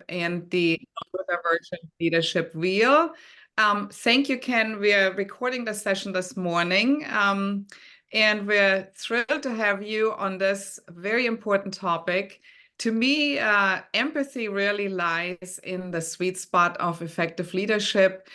and the Neurodivergent Leadership Wheel. Thank you, Ken. We're recording the session this morning, and we're thrilled to have you on this very important topic. To me, empathy really lies in the sweet spot of effective leadership,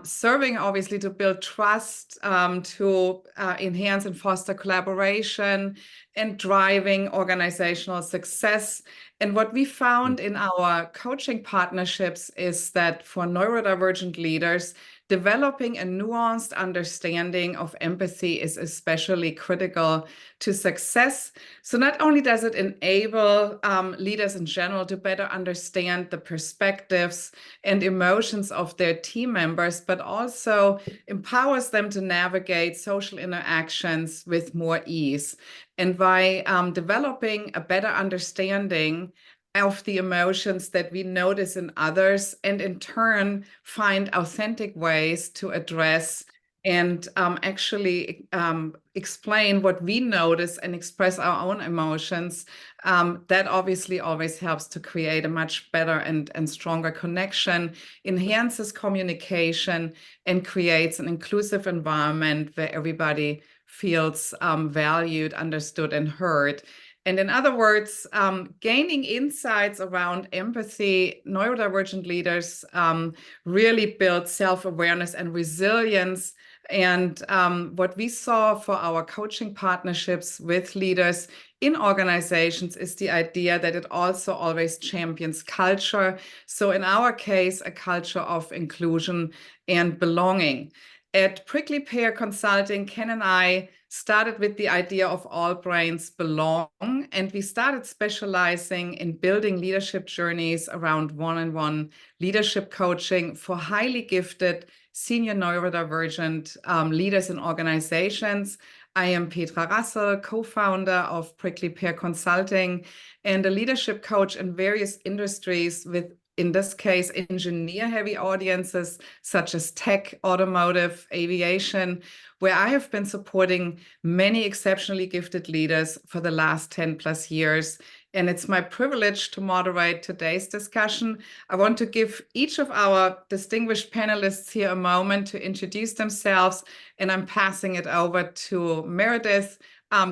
serving obviously to build trust, to enhance and foster collaboration, and driving organizational success. And what we found in our coaching partnerships is that for neurodivergent leaders, developing a nuanced understanding of empathy is especially critical to success. So not only does it enable leaders in general to better understand the perspectives and emotions of their team members, but also empowers them to navigate social interactions with more ease. And by developing a better understanding of the emotions that we notice in others, and in turn find authentic ways to address and actually explain what we notice and express our own emotions, that obviously always helps to create a much better and stronger connection, enhances communication, and creates an inclusive environment where everybody feels valued, understood, and heard. And in other words, gaining insights around empathy, neurodivergent leaders really build self-awareness and resilience. And what we saw for our coaching partnerships with leaders in organizations is the idea that it also always champions culture. So in our case, a culture of inclusion and belonging. At PricklyPear Consulting, Ken and I started with the idea of all brains belong, and we started specializing in building leadership journeys around one-on-one leadership coaching for highly gifted senior neurodivergent leaders in organizations. I am Petra Rassel, co-founder of PricklyPear Consulting and a leadership coach in various industries with, in this case, engineer-heavy audiences such as tech, automotive, aviation, where I have been supporting many exceptionally gifted leaders for the last 10 plus years. And it's my privilege to moderate today's discussion. I want to give each of our distinguished panelists here a moment to introduce themselves, and I'm passing it over to Meredith.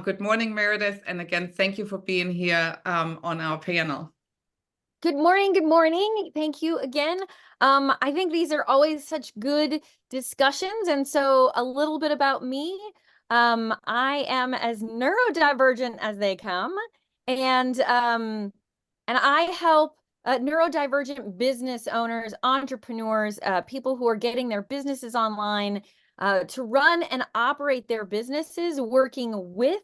Good morning, Meredith. And again, thank you for being here on our panel. Good morning. Good morning. Thank you again. I think these are always such good discussions. And so a little bit about me. I am as neurodivergent as they come. And I help neurodivergent business owners, entrepreneurs, people who are getting their businesses online to run and operate their businesses, working with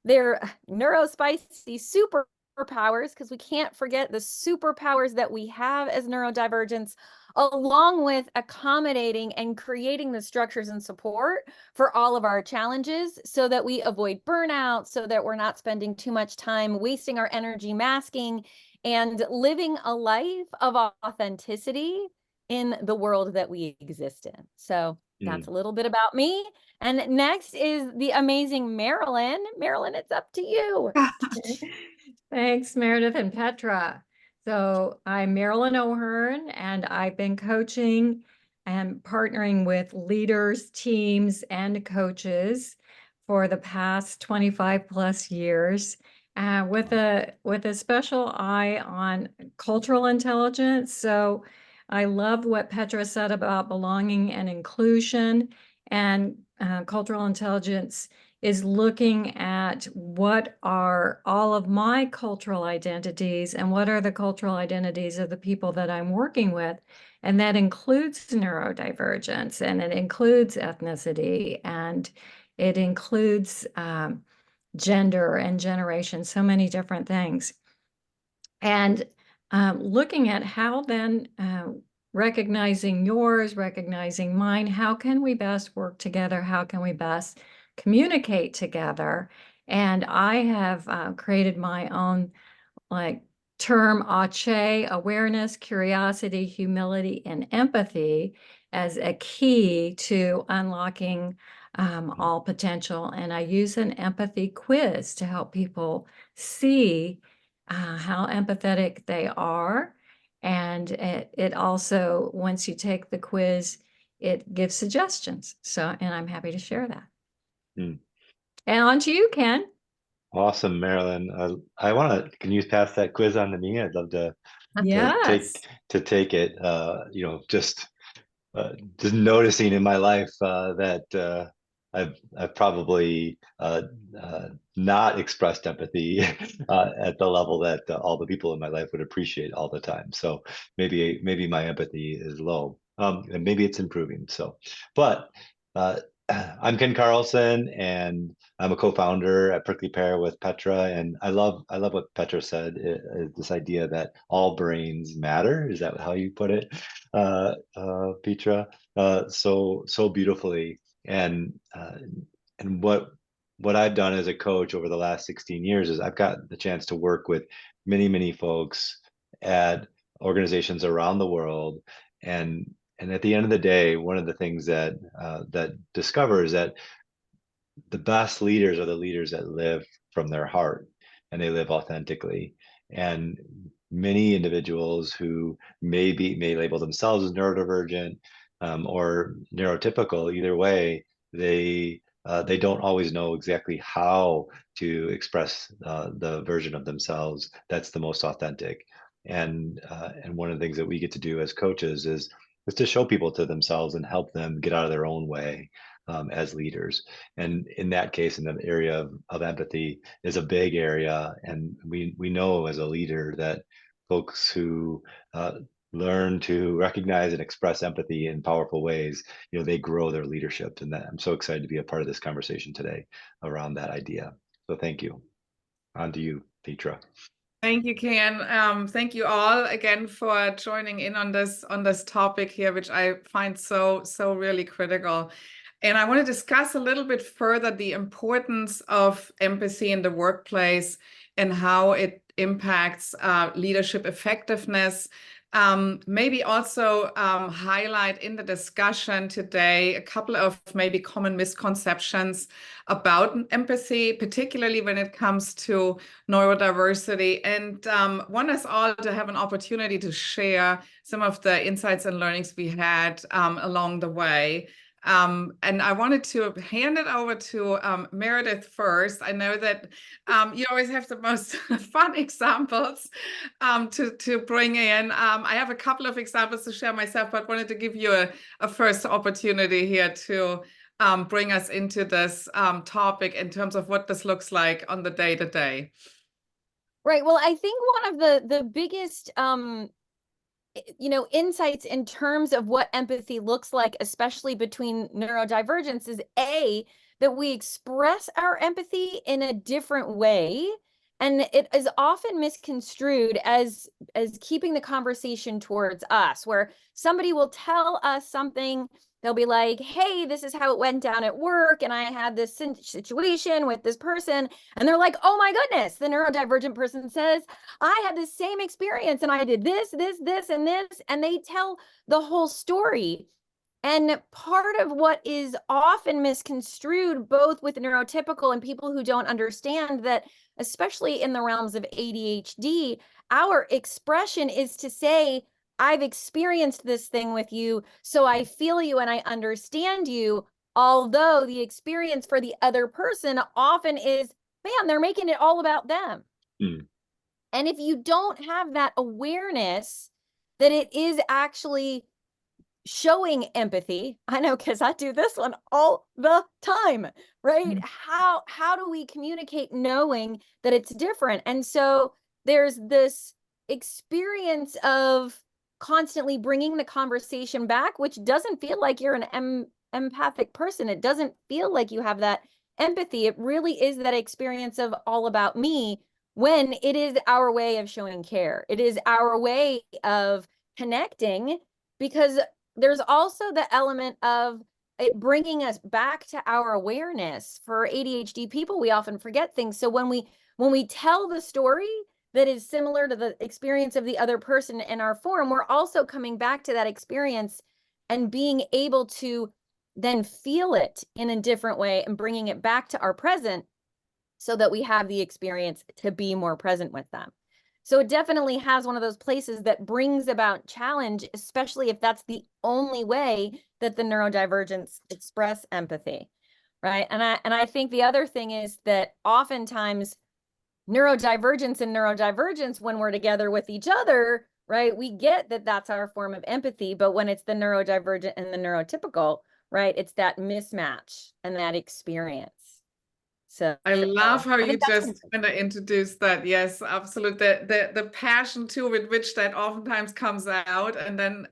their neurospicy superpowers, because we can't forget the superpowers that we have as neurodivergents, along with accommodating and creating the structures and support for all of our challenges so that we avoid burnout, so that we're not spending too much time wasting our energy masking and living a life of authenticity in the world that we exist in. So that's a little bit about me. And next is the amazing Marilyn. Marilyn, it's up to you. Thanks, Meredith and Petra. So I'm Marilyn O'Hearn, and I've been coaching and partnering with leaders, teams, and coaches for the past 25 plus years, with a special eye on cultural intelligence. So I love what Petra said about belonging and inclusion, and cultural intelligence is looking at what are all of my cultural identities and what are the cultural identities of the people that I'm working with. And that includes neurodivergence, and it includes ethnicity, and it includes gender and generation, so many different things. And looking at how then recognizing yours, recognizing mine, how can we best work together? How can we best communicate together? And I have created my own term ACHE, awareness, curiosity, humility, and empathy, as a key to unlocking all potential. And I use an empathy quiz to help people see how empathetic they are And it also, once you take the quiz, it gives suggestions. So, and I'm happy to share that. Mm. And on to you, Ken. Awesome, Marilyn. I want to, can you pass that quiz on to me? I'd love to Yes. take it. Just noticing in my life that I've probably not expressed empathy at the level that all the people in my life would appreciate all the time. So maybe my empathy is low, and maybe it's improving. So, but I'm Ken Carlson, and I'm a co-founder at PricklyPear with Petra, and I love what Petra said. This idea that all brains matter. Is that how you put it, Petra? So beautifully. And what I've done as a coach over the last 16 years is I've got the chance to work with many folks at organizations around the world, and at the end of the day, one of the things that discovers that the best leaders are the leaders that live from their heart and they live authentically. And many individuals who may label themselves as neurodivergent, or neurotypical, either way, they don't always know exactly how to express the version of themselves that's the most authentic. And one of the things that we get to do as coaches is to show people to themselves and help them get out of their own way as leaders. And in that case, in the area of empathy is a big area. And we know as a leader that folks who learn to recognize and express empathy in powerful ways, they grow their leadership. And that I'm so excited to be a part of this conversation today around that idea. So thank you. On to you, Petra. Thank you, Ken. Thank you all again for joining in on this topic here, which I find so really critical. And I want to discuss a little bit further the importance of empathy in the workplace and how it impacts leadership effectiveness. Maybe also highlight in the discussion today a couple of maybe common misconceptions about empathy, particularly when it comes to neurodiversity, and want us all to have an opportunity to share some of the insights and learnings we had along the way. And I wanted to hand it over to Meredith first. I know that you always have the most fun examples to bring in. I have a couple of examples to share myself, but wanted to give you a first opportunity here to bring us into this topic in terms of what this looks like on the day-to-day. Right. Well, I think one of the biggest insights in terms of what empathy looks like, especially between neurodivergence, is that we express our empathy in a different way. And it is often misconstrued as keeping the conversation towards us, where somebody will tell us something. They'll be like, hey, this is how it went down at work, and I had this situation with this person. And they're like, oh my goodness, the neurodivergent person says, I had the same experience and I did this, and this, and they tell the whole story. And part of what is often misconstrued, both with neurotypical and people who don't understand that, especially in the realms of ADHD, our expression is to say, I've experienced this thing with you, so I feel you and I understand you, although the experience for the other person often is, man, they're making it all about them. Mm. And if you don't have that awareness that it is actually showing empathy, I know because I do this one all the time, right? How do we communicate knowing that it's different? And so there's this experience of constantly bringing the conversation back, which doesn't feel like you're an empathic person. It doesn't feel like you have that empathy. It really is that experience of all about me, when it is our way of showing care. It is our way of connecting, because there's also the element of it bringing us back to our awareness. For ADHD people, we often forget things. So when we tell the story that is similar to the experience of the other person in our forum, we're also coming back to that experience and being able to then feel it in a different way and bringing it back to our present so that we have the experience to be more present with them. So it definitely has one of those places that brings about challenge, especially if that's the only way that the neurodivergents express empathy, right? And I think the other thing is that oftentimes neurodivergence, when we're together with each other, right, we get that that's our form of empathy, but when it's the neurodivergent and the neurotypical, right, it's that mismatch and that experience. So I love how I you think that's just kind of introduced that. Yes, absolutely. The passion too with which that oftentimes comes out. And then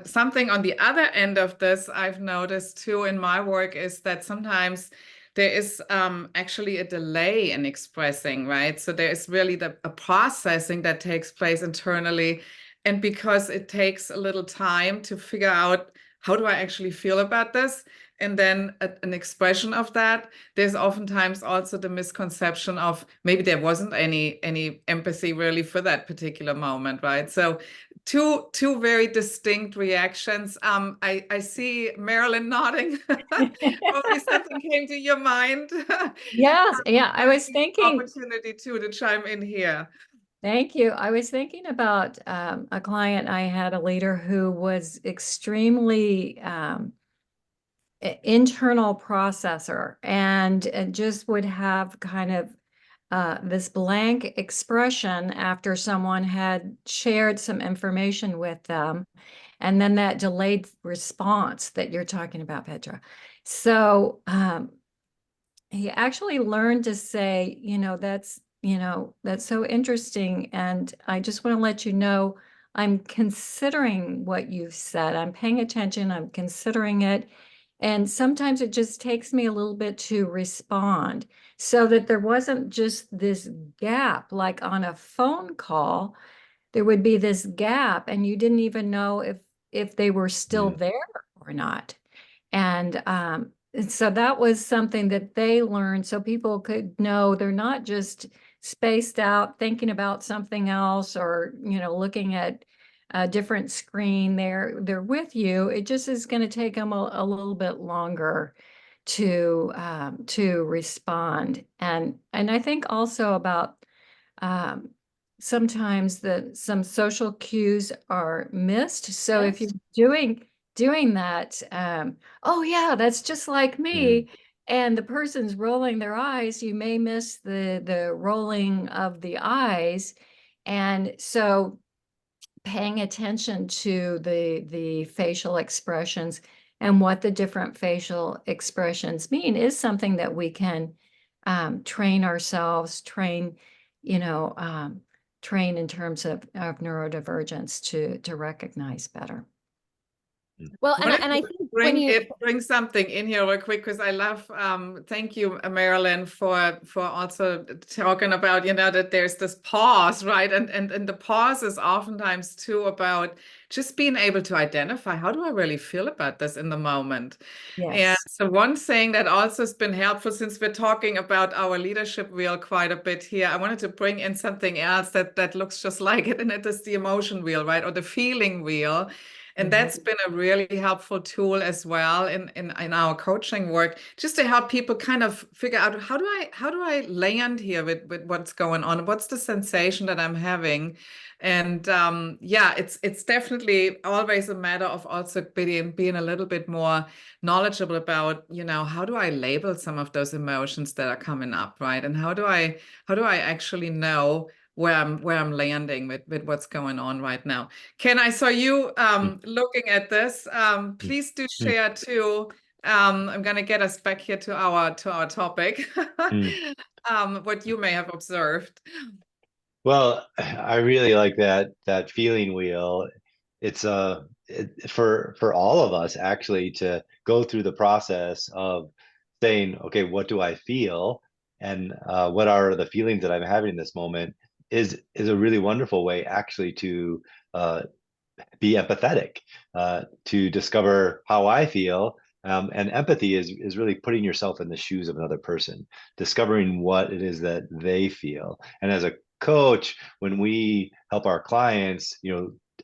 something on the other end of this I've noticed too in my work is that sometimes there is actually a delay in expressing, right? So there is really a processing that takes place internally. And because it takes a little time to figure out how do I actually feel about this? And then an expression of that, there's oftentimes also the misconception of maybe there wasn't any empathy really for that particular moment, right? So two very distinct reactions. I see Marilyn nodding. Probably something came to your mind. Yes, yeah, I was thinking. Opportunity too to chime in here. Thank you. I was thinking about a client. I had a leader who was extremely internal processor and just would have kind of this blank expression after someone had shared some information with them, and then that delayed response that you're talking about, Petra. So he actually learned to say, that's so interesting, and I just want to let you know I'm considering what you've said. I'm paying attention. I'm considering it. And sometimes it just takes me a little bit to respond, so that there wasn't just this gap, like on a phone call, there would be this gap and you didn't even know if they were still there or not. And so that was something that they learned, so people could know they're not just spaced out thinking about something else, or looking at a different screen. They're with you. It just is going to take them a little bit longer to respond. And I think also about sometimes some social cues are missed. So if you're doing that, oh yeah, that's just like me, and the person's rolling their eyes, you may miss the rolling of the eyes. And so paying attention to the facial expressions and what the different facial expressions mean is something that we can train ourselves, train in terms of neurodivergence to recognize better. Well, and I think bring something in here real quick, because I love, thank you, Marilyn, for also talking about, that there's this pause, right? And the pause is oftentimes too about just being able to identify, how do I really feel about this in the moment? Yes. And so one thing that also has been helpful, since we're talking about our leadership wheel quite a bit here, I wanted to bring in something else that looks just like it, and it is the emotion wheel, right? Or the feeling wheel. And that's been a really helpful tool as well in our coaching work, just to help people kind of figure out, how do I land here with what's going on? What's the sensation that I'm having? And yeah, it's definitely always a matter of also being a little bit more knowledgeable about, how do I label some of those emotions that are coming up, right? And how do I actually know where I'm landing with what's going on right now? Ken, I saw you looking at this. Please do share too. I'm gonna get us back here to our topic. What you may have observed. Well, I really like that feeling wheel. It's for all of us actually to go through the process of saying, okay, what do I feel, and what are the feelings that I'm having in this moment, is a really wonderful way actually to be empathetic, to discover how I feel. And empathy is really putting yourself in the shoes of another person, discovering what it is that they feel. And as a coach, when we help our clients,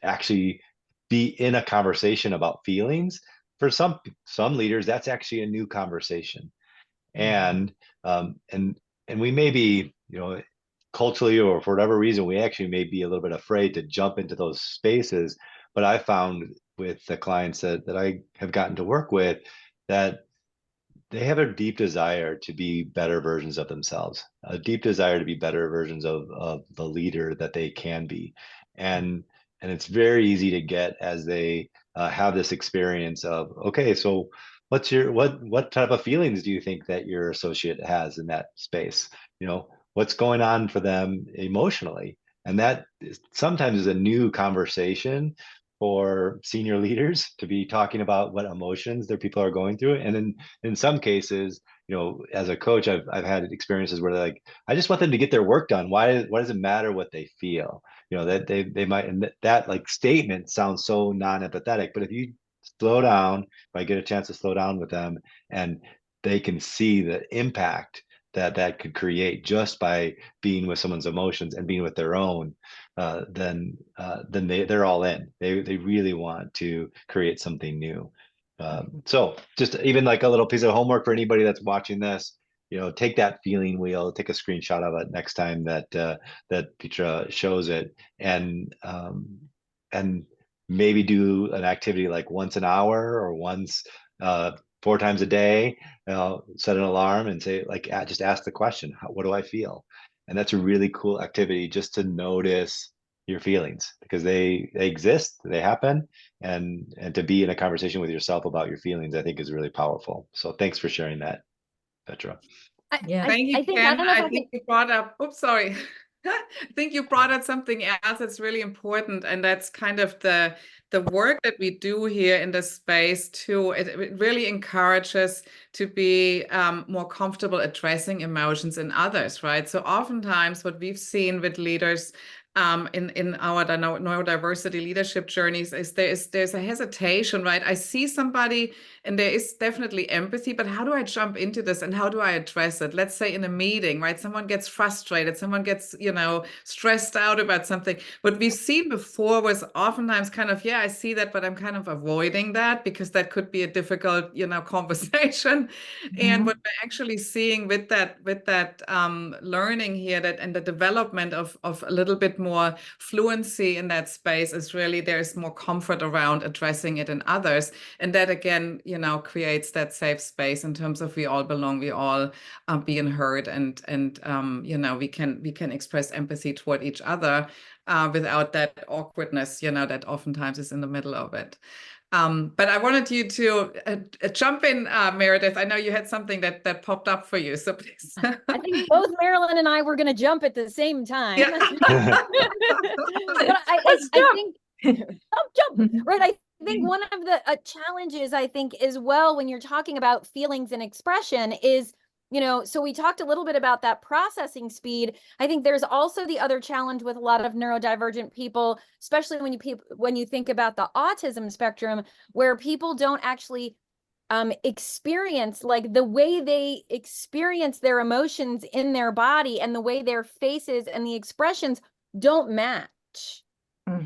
actually be in a conversation about feelings, for some leaders, that's actually a new conversation. And we may be, culturally or for whatever reason, we actually may be a little bit afraid to jump into those spaces. But I found with the clients that I have gotten to work with that they have a deep desire to be better versions of themselves, a deep desire to be better versions of the leader that they can be. And it's very easy to get as they have this experience of, okay, so what type of feelings do you think that your associate has in that space? You know, what's going on for them emotionally? And that sometimes is a new conversation for senior leaders to be talking about what emotions their people are going through. And in some cases, you know, as a coach, I've had experiences where they're like, I just want them to get their work done. Why does it matter what they feel? You know, that they might, and that like statement sounds so non-empathetic, but if you slow down, if I get a chance to slow down with them and they can see the impact that could create just by being with someone's emotions and being with their own, then they're all in. They really want to create something new. So just even like a little piece of homework for anybody that's watching this, you know, take that feeling wheel, take a screenshot of it next time that Petra shows it, and maybe do an activity like once an hour or once 4 times a day. Set an alarm and say, like, just ask the question, what do I feel? And that's a really cool activity, just to notice your feelings, because they exist, they happen, and to be in a conversation with yourself about your feelings, I think is really powerful. So thanks for sharing that, Petra. Yeah. Thank you, I think, Ken. I don't know if I I think can, you brought up, oops, sorry. I think you brought up something else that's really important, and that's kind of the work that we do here in this space too. It really encourages to be more comfortable addressing emotions in others, right? So oftentimes what we've seen with leaders in our neurodiversity leadership journeys is there's a hesitation, right? I see somebody and there is definitely empathy, but how do I jump into this and how do I address it? Let's say in a meeting, right? Someone gets frustrated, someone gets, you know, stressed out about something. What we've seen before was oftentimes kind of, yeah, I see that, but I'm kind of avoiding that because that could be a difficult, you know, conversation. And what we're actually seeing with that learning here, that and the development of a little bit more fluency in that space is really there's more comfort around addressing it in others. And that again, you know, creates that safe space in terms of we all belong, we all being heard, and you know, we can express empathy toward each other without that awkwardness, you know, that oftentimes is in the middle of it. But I wanted you to jump in, Meredith. I know you had something that popped up for you, so please. I think both Marilyn and I were going to jump at the same time. Yeah. But I think jump, right? I think one of the challenges, I think, as well, when you're talking about feelings and expression is, you know, so we talked a little bit about that processing speed. I think there's also the other challenge with a lot of neurodivergent people, especially when you think about the autism spectrum, where people don't actually experience, like the way they experience their emotions in their body and the way their faces and the expressions don't match.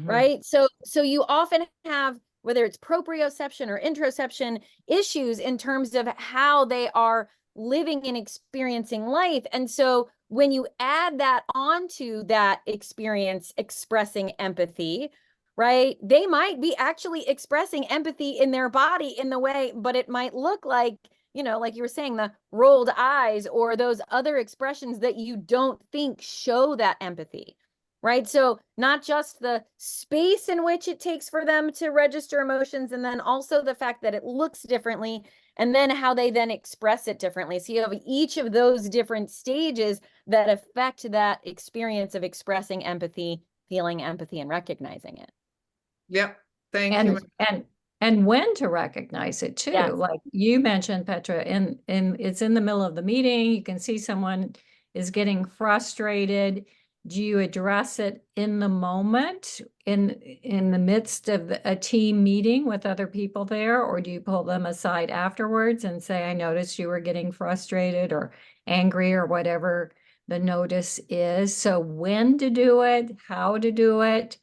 Right? So you often have, whether it's proprioception or interoception, issues in terms of how they are living and experiencing life. And so when you add that onto that experience, expressing empathy, right? They might be actually expressing empathy in their body in the way, but it might look like, you know, like you were saying, the rolled eyes or those other expressions that you don't think show that empathy. Right. So not just the space in which it takes for them to register emotions, and then also the fact that it looks differently, and then how they then express it differently. So you have each of those different stages that affect that experience of expressing empathy, feeling empathy, and recognizing it. Yeah. Thank you. And when to recognize it too. Yes. Like you mentioned, Petra, and it's in the middle of the meeting. You can see someone is getting frustrated. Do you address it in the moment, in the midst of a team meeting with other people there, or do you pull them aside afterwards and say, I noticed you were getting frustrated or angry or whatever the notice is? So when to do it, how to do it,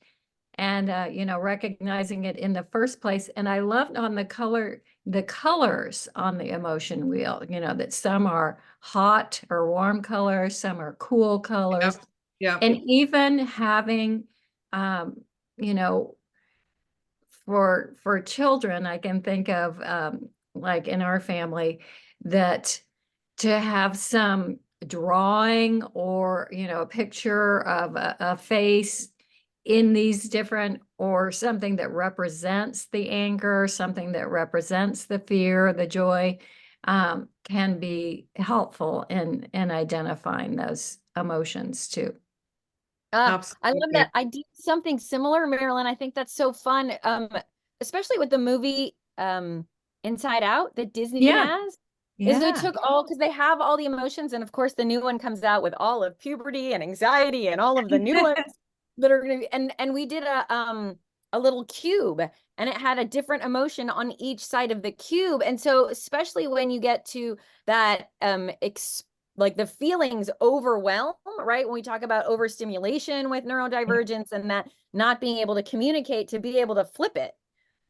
and you know, recognizing it in the first place. And I loved on the colors on the emotion wheel, you know, that some are hot or warm colors, some are cool colors. Yep. Yeah. And even having, you know, for children, I can think of, like in our family, that to have some drawing or, you know, a picture of a face in these different, or something that represents the anger, something that represents the fear, the joy, can be helpful in identifying those emotions too. I love Absolutely. that. I did something similar, Marilyn. I think that's so fun. Especially with the movie Inside Out that Disney Yeah, has. Is they yeah. took all, because they have all the emotions, and of course the new one comes out with all of puberty and anxiety and all of the new ones that are gonna be, and we did a little cube, and it had a different emotion on each side of the cube. And so especially when you get to that like the feelings overwhelm, right? When we talk about overstimulation with neurodivergence and that not being able to communicate, to be able to flip it,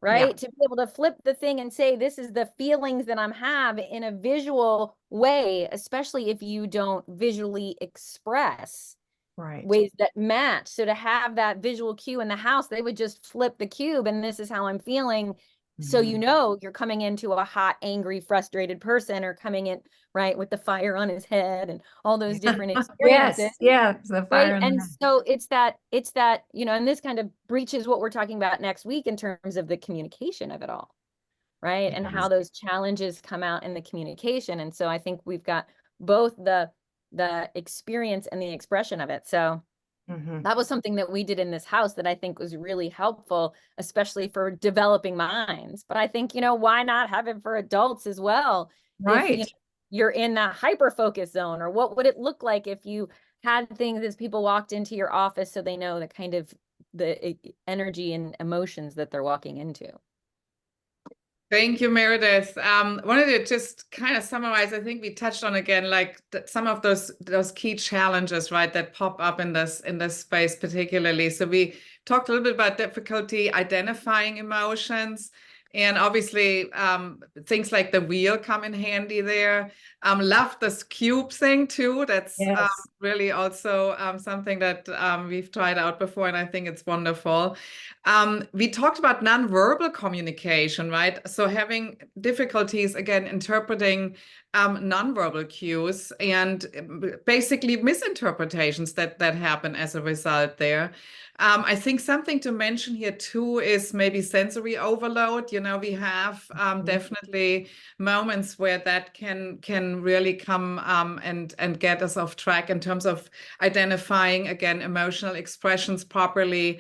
right? To be able to flip the thing and say, this is the feelings that I'm having in a visual way, especially if you don't visually express Right. ways that match. So to have that visual cue in the house, they would just flip the cube and this is how I'm feeling. So you know you're coming into a hot, angry, frustrated person, or coming in, right, with the fire on his head and all those different experiences. Yes, the fire Right. in And the so it's that, you know, and this kind of breaches what we're talking about next week in terms of the communication of it all, right? And how those challenges come out in the communication. And so I think we've got both the experience and the expression of it. So that was something that we did in this house that I think was really helpful, especially for developing minds. But I think, you know, why not have it for adults as well? If you know, Right. you're in that hyper focus zone, or what would it look like if you had things as people walked into your office so they know the kind of the energy and emotions that they're walking into. Thank you, Meredith. Wanted to just kind of summarize. I think we touched on again, like some of those key challenges, right, that pop up in this space particularly. So we talked a little bit about difficulty identifying emotions, and obviously things like the wheel come in handy there. Love this cube thing too. That's really also something that we've tried out before, and I think it's wonderful. We talked about nonverbal communication, right? So having difficulties, again, interpreting nonverbal cues and basically misinterpretations that happen as a result there. I think something to mention here too is maybe sensory overload. You know, we have definitely moments where that can really come and get us off track in terms of identifying, again, emotional expressions properly,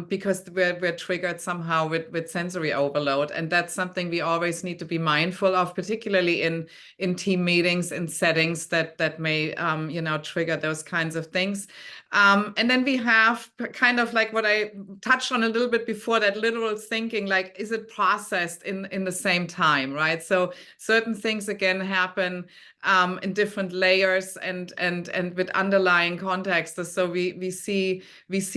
because we're triggered somehow with sensory overload. And that's something we always need to be mindful of, particularly in team meetings, in settings that may, you know, trigger those kinds of things. And then we have kind of like what I touched on a little bit before, that literal thinking, like, is it processed in the same time, right? So certain things, again, happen in different layers and with underlying contexts. So we see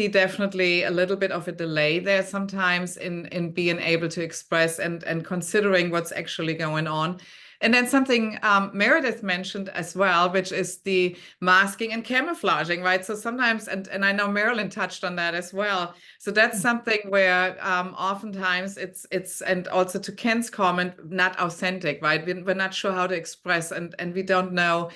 definitely a little bit of a delay there sometimes in being able to express and considering what's actually going on. And then something Meredith mentioned as well, which is the masking and camouflaging, right? So sometimes, and I know Marilyn touched on that as well. So that's something where oftentimes it's, and also to Ken's comment, not authentic, right? We're not sure how to express, and we don't know,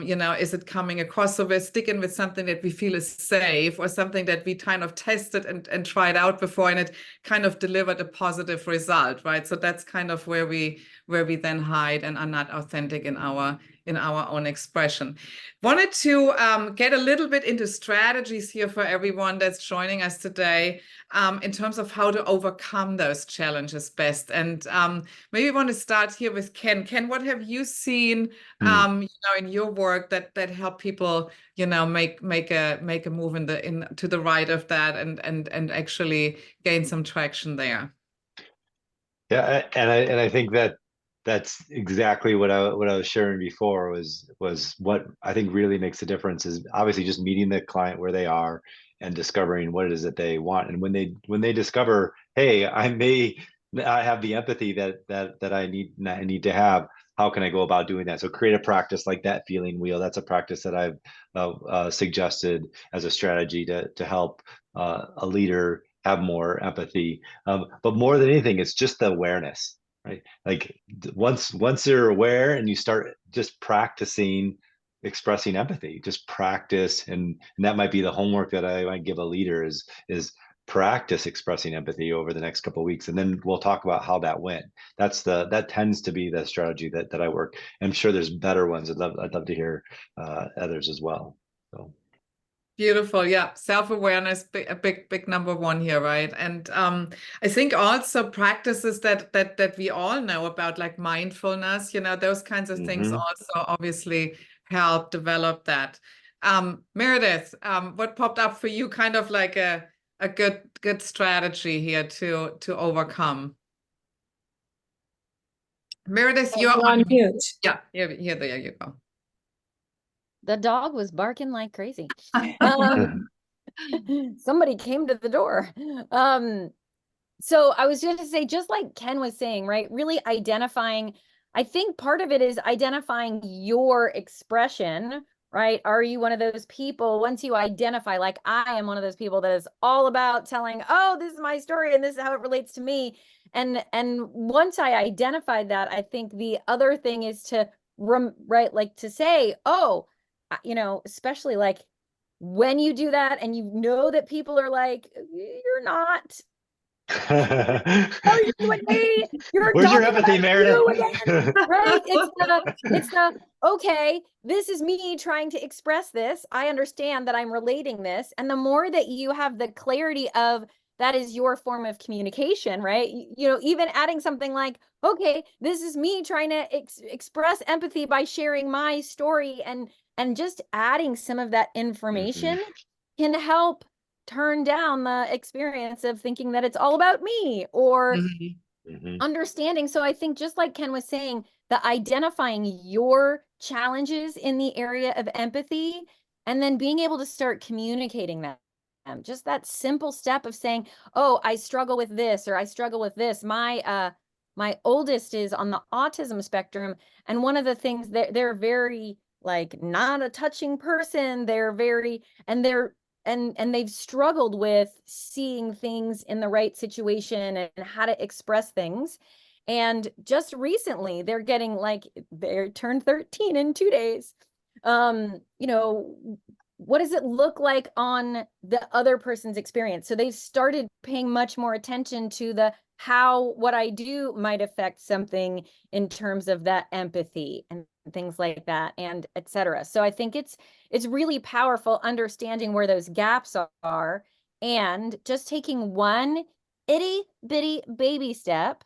you know, is it coming across? So we're sticking with something that we feel is safe, or something that we kind of tested and tried out before, and it kind of delivered a positive result, right? So that's kind of where we then hide and are not authentic in our own expression. Wanted to get a little bit into strategies here for everyone that's joining us today, in terms of how to overcome those challenges best. And maybe want to start here with Ken. Ken, what have you seen, you know, in your work that help people, you know, make a move to the right of that and actually gain some traction there? Yeah, and I think that's exactly what I was sharing before, was what I think really makes a difference is obviously just meeting the client where they are and discovering what it is that they want. And when they discover, hey, I may not have the empathy that I need to have, how can I go about doing that? So create a practice like that feeling wheel. That's a practice that I've suggested as a strategy to help a leader have more empathy. But more than anything, it's just the awareness, right? Like once you're aware and you start just practicing expressing empathy, just practice, and that might be the homework that I might give a leader is practice expressing empathy over the next couple of weeks, and then we'll talk about how that went. That tends to be the strategy that I work. I'm sure there's better ones. I'd love to hear others as well. So beautiful. Yeah, self-awareness, a big number one here, right? And I think also practices that we all know about, like mindfulness, those kinds of things also obviously help develop that. Meredith, what popped up for you, kind of like a good strategy here to overcome? Meredith, you're on mute. Yeah, here, there you go. The dog was barking like crazy. Somebody came to the door. So I was going to say, just like Ken was saying, right? Really identifying, I think part of it is identifying your expression, right? Are you one of those people, once you identify, like I am one of those people that is all about telling, oh, this is my story and this is how it relates to me. And once I identified that, I think the other thing is to, right, like to say, oh, especially like when you do that and you know that people are like, you're not. Are you with me? You're Where's your talking empathy, about Meredith? you again, right? It's the okay, this is me trying to express this. I understand that I'm relating this. And the more that you have the clarity of that is your form of communication, right? Even adding something like, okay, this is me trying to express empathy by sharing my story, and just adding some of that information can help turn down the experience of thinking that it's all about me or understanding. So I think, just like Ken was saying, the identifying your challenges in the area of empathy and then being able to start communicating them. Just that simple step of saying, oh, I struggle with this, or I struggle with this. My oldest is on the autism spectrum. And one of the things that they're very like not a touching person. They're very, and they've struggled with seeing things in the right situation and how to express things. And just recently they're getting they're turned 13 in 2 days. What does it look like on the other person's experience? So they've started paying much more attention to how what I do might affect something in terms of that empathy and things like that, and etc. So I think it's really powerful understanding where those gaps are and just taking one itty bitty baby step,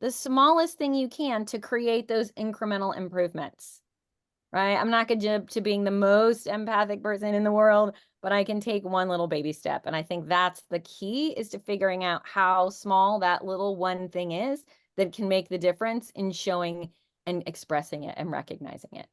the smallest thing you can, to create those incremental improvements. Right? I'm not going to being the most empathic person in the world, but I can take one little baby step. And I think that's the key, is to figuring out how small that little one thing is that can make the difference in showing and expressing it and recognizing it.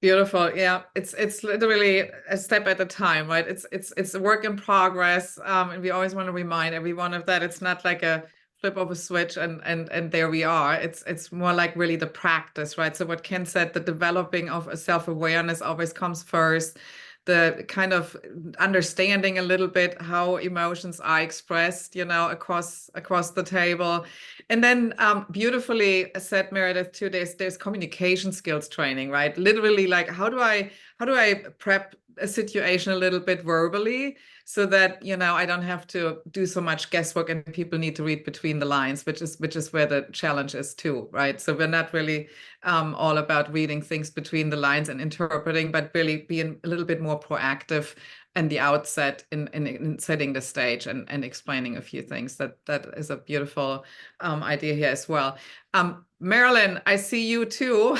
Beautiful. Yeah, it's literally a step at a time, right? It's a work in progress, and we always want to remind everyone of that. It's not like a flip of a switch and there we are. It's more like really the practice, right? So what Ken said, the developing of a self-awareness always comes first. The kind of understanding a little bit how emotions are expressed, across the table. And then beautifully said, Meredith, too, there's communication skills training, right? Literally, like how do I prep a situation a little bit verbally so that I don't have to do so much guesswork and people need to read between the lines, which is where the challenge is too, right? So we're not really all about reading things between the lines and interpreting, but really being a little bit more proactive in the outset in setting the stage and explaining a few things. That is a beautiful idea here as well. Marilyn, I see you too.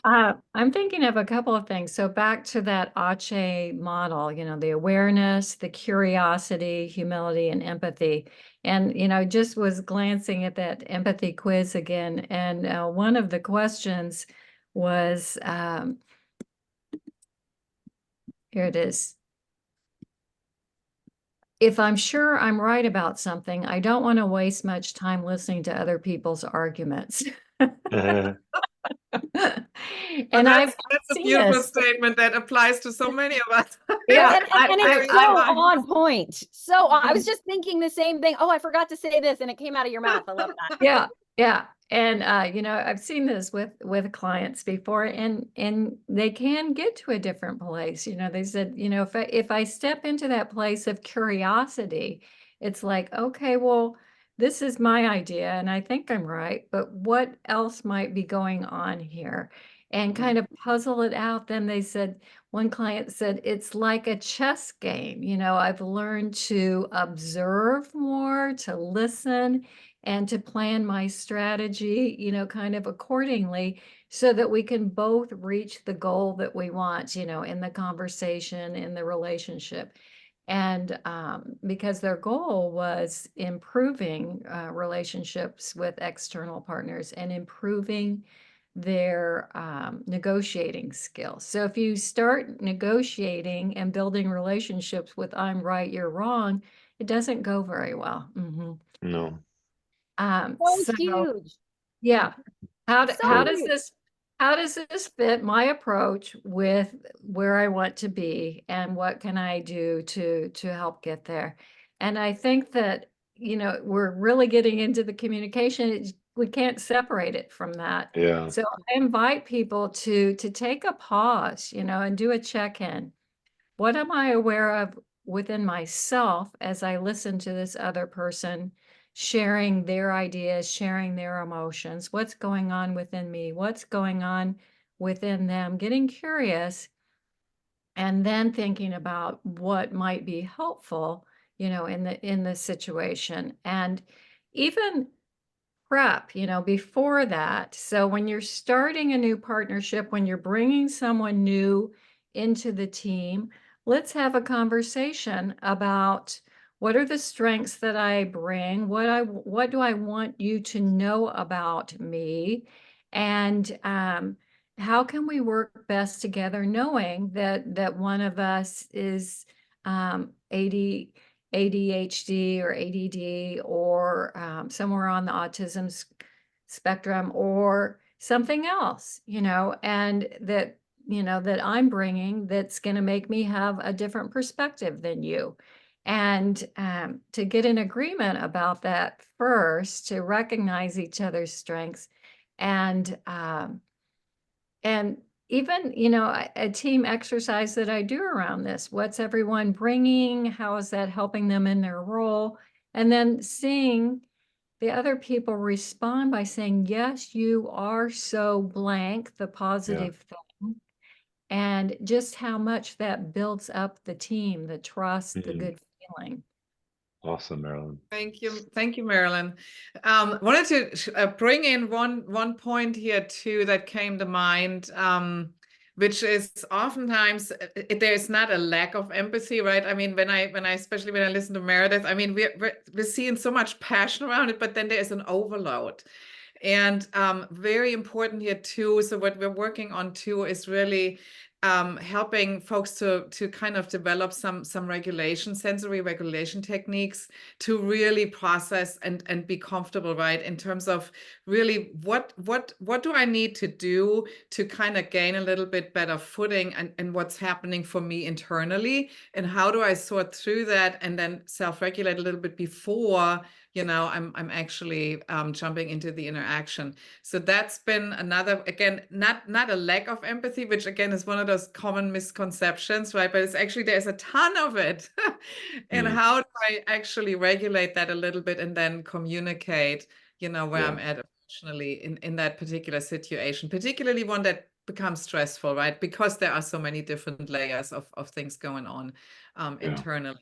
I'm thinking of a couple of things. So back to that Ache model, the awareness, the curiosity, humility, and empathy. And, just was glancing at that empathy quiz again. And one of the questions was, here it is. if I'm sure I'm right about something, I don't want to waste much time listening to other people's arguments. And that's a seen beautiful this. statement that applies to so many of us. Yeah, And it's so on point. So I was just thinking the same thing. Oh, I forgot to say this, and it came out of your mouth. I love that. yeah, yeah. And you know, I've seen this with clients before, and they can get to a different place. You know, they said, you know, if I step into that place of curiosity, it's like, okay, well, this is my idea, and I think I'm right, but what else might be going on here? And kind of puzzle it out. Then they said, one client said, it's like a chess game. You know, I've learned to observe more, to listen, and to plan my strategy, you know, kind of accordingly, so that we can both reach the goal that we want, you know, in the conversation, in the relationship. And because their goal was improving relationships with external partners and improving their negotiating skills. So if you start negotiating and building relationships with I'm right, you're wrong, it doesn't go very well. No. So huge. Yeah. How So does huge. this fit my approach with where I want to be, and what can I do to help get there? And I think that, you know, we're really getting into the communication. We can't separate it from that. Yeah. So I invite people to take a pause, you know, and do a check-in. What am I aware of within myself as I listen to this other person sharing their ideas, sharing their emotions? What's going on within me? What's going on within them? Getting curious, and then thinking about what might be helpful, you know, in the situation. And even prep, you know, before that. So when you're starting a new partnership, when you're bringing someone new into the team, let's have a conversation about what are the strengths that I bring, what do I want you to know about me, and how can we work best together, knowing that one of us is ADHD or ADD, or somewhere on the autism spectrum, or something else, you know, and that, you know, that I'm bringing that's going to make me have a different perspective than you. And to get an agreement about that first, to recognize each other's strengths, and even, you know, a team exercise that I do around this. What's everyone bringing? How is that helping them in their role? And then seeing the other people respond by saying, yes, you are so blank, the positive thing. And just how much that builds up the team, the trust, the good feeling. Awesome, Marilyn. Thank you, Marilyn. Wanted to bring in one point here too that came to mind, which is oftentimes there's not a lack of empathy, right? I mean, when I especially when I listen to Meredith, I mean, we're seeing so much passion around it, but then there is an overload. And very important here too. So what we're working on too is really helping folks to kind of develop some sensory regulation techniques to really process and be comfortable, right? In terms of really what do I need to do to kind of gain a little bit better footing, and what's happening for me internally, and how do I sort through that and then self-regulate a little bit before, you know, I'm actually jumping into the interaction. So that's been another, again, not a lack of empathy, which again is one of those common misconceptions, right? But it's actually, there's a ton of it. And how do I actually regulate that a little bit and then communicate, you know, where I'm at emotionally in that particular situation, particularly one that becomes stressful, right? Because there are so many different layers of things going on internally.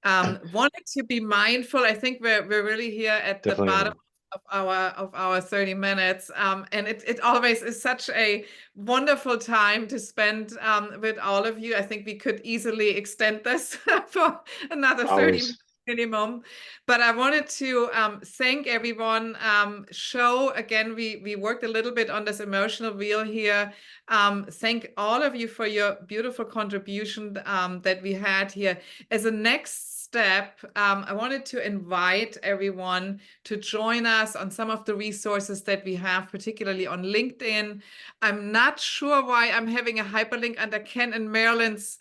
Wanted to be mindful. I think we're really here at the bottom of our 30 minutes, and it always is such a wonderful time to spend with all of you. I think we could easily extend this for another 30 minutes minimum, but I wanted to thank everyone. Show again, we worked a little bit on this emotional wheel here. Thank all of you for your beautiful contribution that we had here. As a next step, I wanted to invite everyone to join us on some of the resources that we have, particularly on LinkedIn. I'm not sure why I'm having a hyperlink under Ken and Marilyn's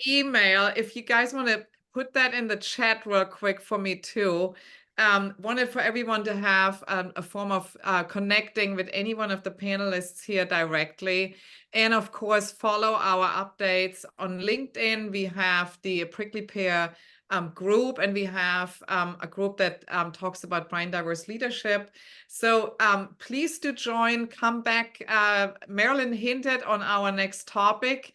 email. If you guys want to put that in the chat real quick for me too. Wanted for everyone to have a form of connecting with any one of the panelists here directly. And of course, follow our updates on LinkedIn. We have the PricklyPear group, and we have a group that talks about brain diverse leadership. So please do join, come back. Marilyn hinted on our next topic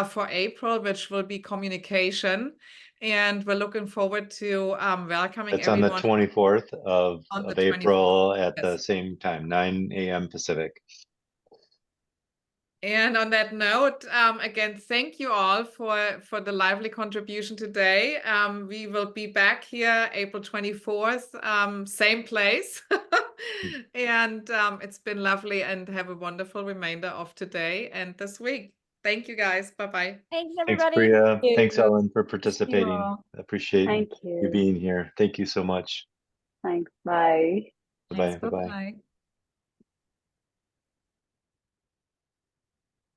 for April, which will be communication. And we're looking forward to welcoming It's on everyone. the 24th of April 24th. at the same time, 9 a.m. Pacific. And on that note, again, thank you all for the lively contribution today. We will be back here April 24th, same place. And it's been lovely, and have a wonderful remainder of today and this week. Thank you, guys. Bye-bye. Thanks, Thanks, everybody. Priya. you. Thanks, Ellen, for You participating. all. Appreciate Thank you you. being here. Thank you so much. Thanks. Bye. Bye-bye. Thanks. Bye-bye. Bye-bye.